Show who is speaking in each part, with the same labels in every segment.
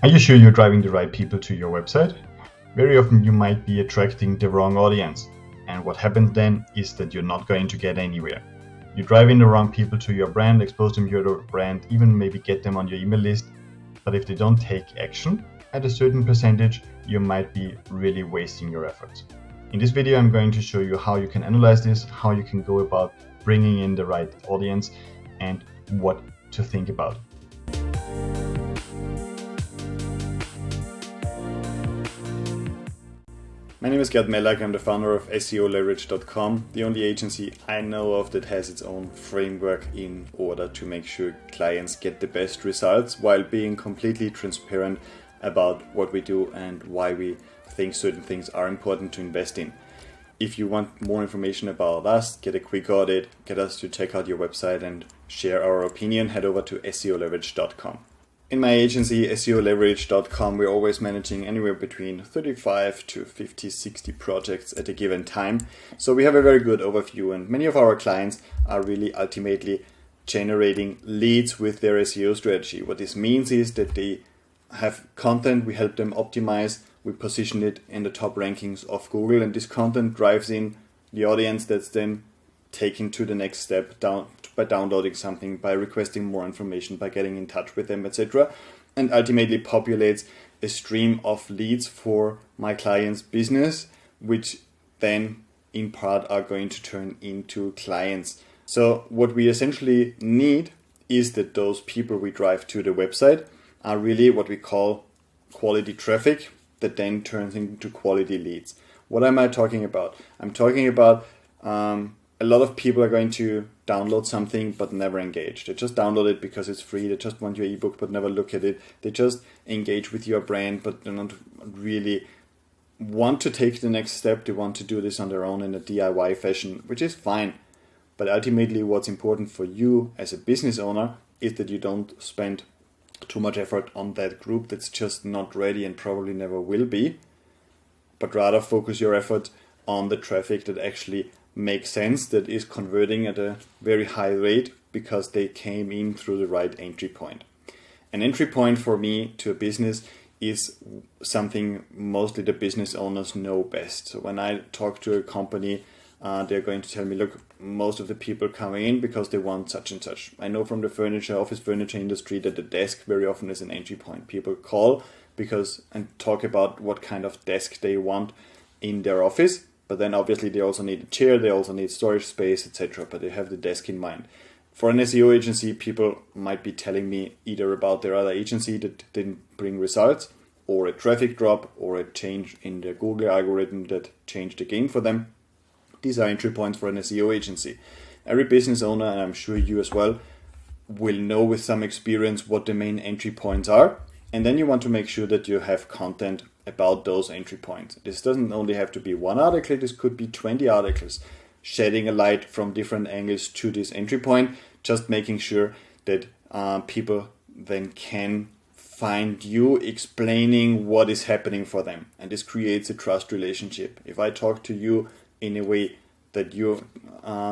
Speaker 1: Are you sure you're driving the right people to your website? Very often you might be attracting the wrong audience, and what happens then is that you're not going to get anywhere. You drive in the wrong people to your brand, expose them to your brand, even maybe get them on your email list, but if they don't take action at a certain percentage, you might be really wasting your efforts. In this video, I'm going to show you how you can analyze this, how you can go about bringing in the right audience, and what to think about. My name is Gerd Mellack. I'm the founder of SEOleverage.com, the only agency I know of that has its own framework in order to make sure clients get the best results while being completely transparent about what we do and why we think certain things are important to invest in. If you want more information about us, get a quick audit, get us to check out your website and share our opinion, head over to SEOleverage.com. In my agency, SEOleverage.com, we're always managing anywhere between 35 to 50, 60 projects at a given time. So we have a very good overview, and many of our clients are really ultimately generating leads with their SEO strategy. What this means is that they have content, we help them optimize, we position it in the top rankings of Google, and this content drives in the audience that's then taken to the next step by downloading something, by requesting more information, by getting in touch with them, etc. And ultimately populates a stream of leads for my client's business, which then in part are going to turn into clients. So what we essentially need is that those people we drive to the website are really what we call quality traffic that then turns into quality leads. What am I talking about? I'm talking about a lot of people are going to download something but never engage. They just download it because it's free. They just want your ebook but never look at it. They just engage with your brand but do not really want to take the next step. They want to do this on their own in a DIY fashion, which is fine. But ultimately what's important for you as a business owner is that you don't spend too much effort on that group that's just not ready and probably never will be, but rather focus your effort on the traffic that actually makes sense, that is converting at a very high rate because they came in through the right entry point. An entry point for me to a business is something mostly the business owners know best. So when I talk to a company, they're going to tell me, look, most of the people come in because they want such and such. I know from the office furniture industry that the desk very often is an entry point. People call and talk about what kind of desk they want in their office. But then obviously they also need a chair, they also need storage space, etc. But they have the desk in mind. For an SEO agency, people might be telling me either about their other agency that didn't bring results, or a traffic drop, or a change in the Google algorithm that changed the game for them. These are entry points for an SEO agency. Every business owner, and I'm sure you as well, will know with some experience what the main entry points are. And then you want to make sure that you have content about those entry points. This doesn't only have to be one article, this could be 20 articles shedding a light from different angles to this entry point, just making sure that people then can find you explaining what is happening for them. And this creates a trust relationship. If I talk to you in a way that you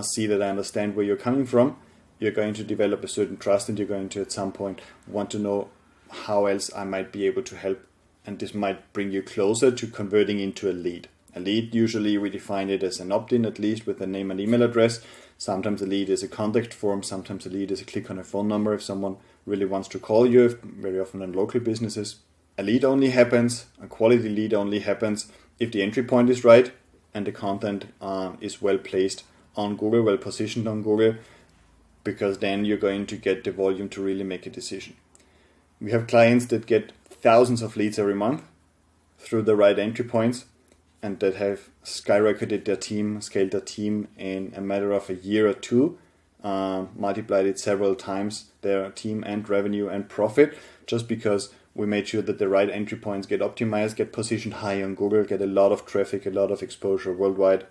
Speaker 1: see that I understand where you're coming from, you're going to develop a certain trust, and you're going to at some point want to know how else I might be able to help. And this might bring you closer to converting into a lead. A lead, usually we define it as an opt-in, at least with a name and email address. Sometimes a lead is a contact form. Sometimes a lead is a click on a phone number if someone really wants to call you, very often in local businesses. A lead only happens, a quality lead only happens if the entry point is right and the content is well placed on Google, well positioned on Google, because then you're going to get the volume to really make a decision. We have clients that get thousands of leads every month through the right entry points, and that have skyrocketed their team, scaled their team in a matter of a year or two, multiplied it several times, their team and revenue and profit, just because we made sure that the right entry points get optimized, get positioned high on Google, get a lot of traffic, a lot of exposure worldwide,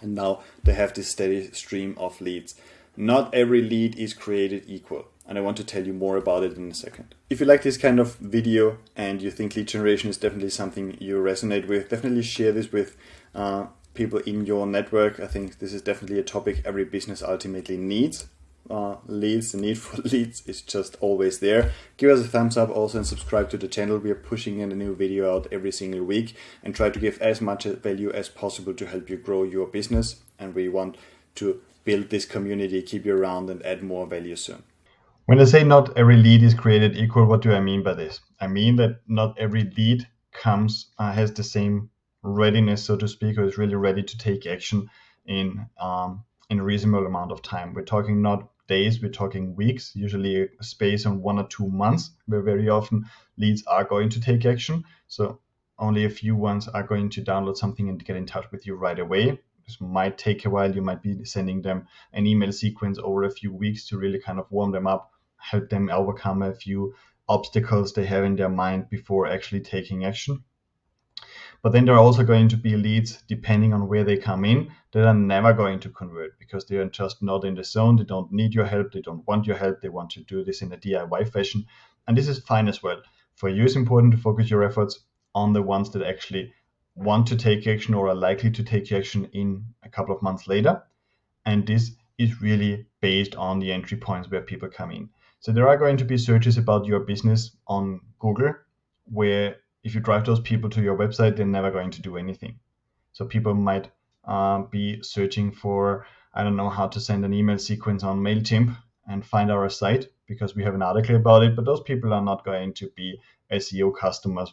Speaker 1: and now they have this steady stream of leads. Not every lead is created equal, and I want to tell you more about it in a second. If you like this kind of video and you think lead generation is definitely something you resonate with, definitely share this with people in your network. I think this is definitely a topic every business ultimately needs. leads, the need for leads is just always there. Give us a thumbs up also and subscribe to the channel. We are pushing in a new video out every single week and try to give as much value as possible to help you grow your business. And we want to build this community, keep you around, and add more value soon. When I say not every lead is created equal, what do I mean by this? I mean that not every lead has the same readiness, so to speak, or is really ready to take action in a reasonable amount of time. We're talking not days, we're talking weeks, usually a space on 1 or 2 months, where very often leads are going to take action. So only a few ones are going to download something and get in touch with you right away. This might take a while. You might be sending them an email sequence over a few weeks to really kind of warm them up, help them overcome a few obstacles they have in their mind before actually taking action. But then there are also going to be leads, depending on where they come in, that are never going to convert because they are just not in the zone. They don't need your help. They don't want your help. They want to do this in a DIY fashion. And this is fine as well. For you, it's important to focus your efforts on the ones that actually want to take action or are likely to take action in a couple of months later. And this is really based on the entry points where people come in. So there are going to be searches about your business on Google where if you drive those people to your website, they're never going to do anything. So people might be searching for, I don't know, how to send an email sequence on MailChimp and find our site because we have an article about it, but those people are not going to be SEO customers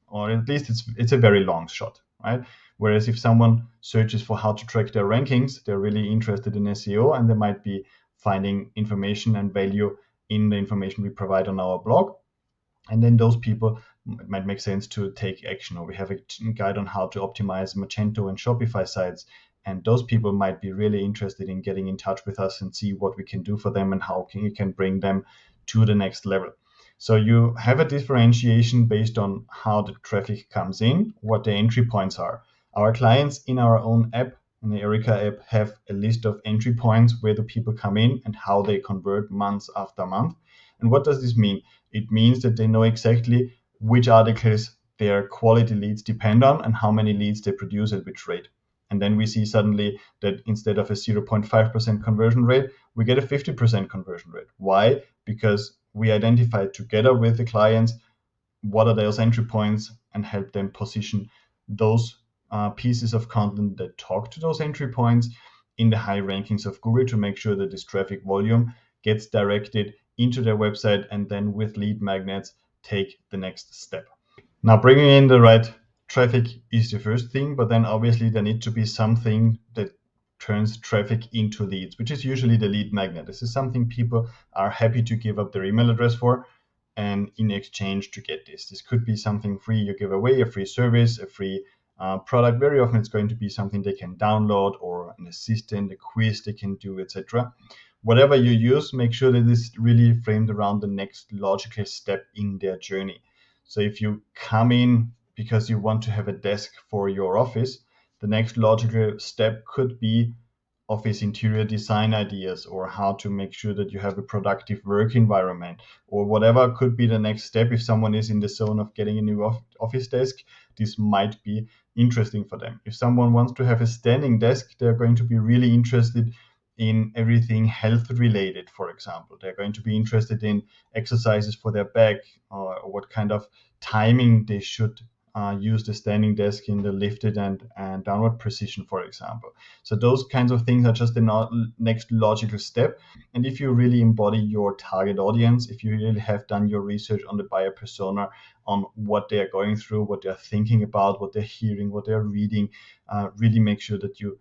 Speaker 1: or at least it's a very long shot, right? Whereas if someone searches for how to track their rankings, they're really interested in SEO and they might be finding information and value in the information we provide on our blog. And then those people, it might make sense to take action, or we have a guide on how to optimize Magento and Shopify sites. And those people might be really interested in getting in touch with us and see what we can do for them and how we can bring them to the next level. So you have a differentiation based on how the traffic comes in, what the entry points are. Our clients in our own app, in the Erica app, have a list of entry points where the people come in and how they convert month after month. And what does this mean? It means that they know exactly which articles their quality leads depend on and how many leads they produce at which rate. And then we see suddenly that instead of a 0.5% conversion rate, we get a 50% conversion rate. Why? Because we identified together with the clients what are those entry points and help them position those pieces of content that talk to those entry points in the high rankings of Google to make sure that this traffic volume gets directed into their website and then with lead magnets take the next step. Now, bringing in the right traffic is the first thing, but then obviously there needs to be something that turns traffic into leads, which is usually the lead magnet. This is something people are happy to give up their email address for and in exchange to get this. This could be something free you give away, a free service, a free product. Very often it's going to be something they can download or an assistant, a quiz they can do, etc. Whatever you use, make sure that it's really framed around the next logical step in their journey. So if you come in because you want to have a desk for your office, the next logical step could be office interior design ideas or how to make sure that you have a productive work environment or whatever could be the next step. If someone is in the zone of getting a new office desk, this might be interesting for them. If someone wants to have a standing desk, they're going to be really interested in everything health related, for example. They're going to be interested in exercises for their back or what kind of timing they should use the standing desk in the lifted and downward position, for example. So those kinds of things are just the next logical step. And if you really embody your target audience, if you really have done your research on the buyer persona, on what they're going through, what they're thinking about, what they're hearing, what they're reading, really make sure that you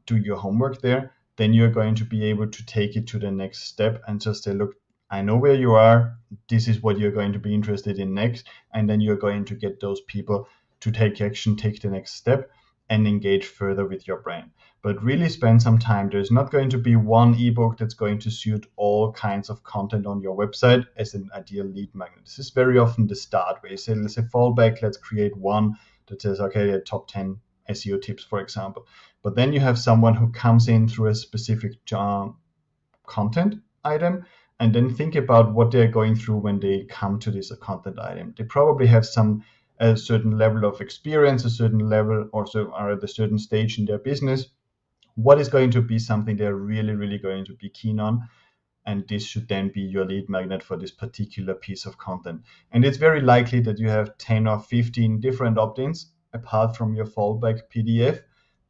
Speaker 1: do your homework there, then you're going to be able to take it to the next step and just say, look, I know where you are. This is what you're going to be interested in next. And then you're going to get those people to take action, take the next step, and engage further with your brand. But really spend some time. There's not going to be one ebook that's going to suit all kinds of content on your website as an ideal lead magnet. This is very often the start where you say, let's say fallback, let's create one that says, okay, the top 10 SEO tips, for example. But then you have someone who comes in through a specific content item and then think about what they're going through when they come to this content item. They probably have a certain level of experience, a certain level, or so are at a certain stage in their business what is going to be something they're really, really going to be keen on. And this should then be your lead magnet for this particular piece of content. And it's very likely that you have 10 or 15 different opt-ins apart from your fallback PDF,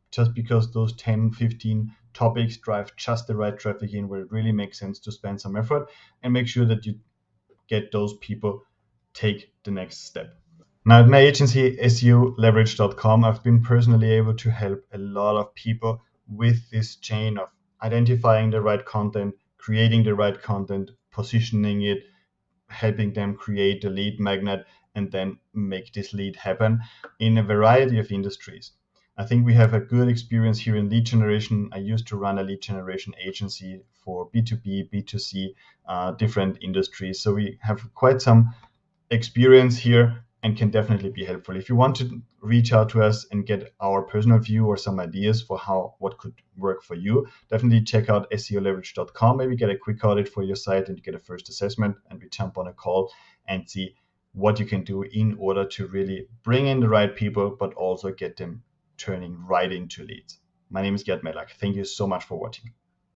Speaker 1: just because those 10, 15 topics drive just the right traffic in where it really makes sense to spend some effort, and make sure that you get those people take the next step. Now at my agency, SEOleverage.com, I've been personally able to help a lot of people with this chain of identifying the right content, creating the right content, positioning it, helping them create a lead magnet, and then make this lead happen in a variety of industries. I think we have a good experience here in lead generation. I used to run a lead generation agency for B2B, B2C, different industries. So we have quite some experience here and can definitely be helpful. If you want to reach out to us and get our personal view or some ideas for what could work for you, definitely check out SEOleverage.com. Maybe get a quick audit for your site and get a first assessment, and we jump on a call and see what you can do in order to really bring in the right people, but also get them turning right into leads. My name is Gerd Mellach. Thank you so much for watching.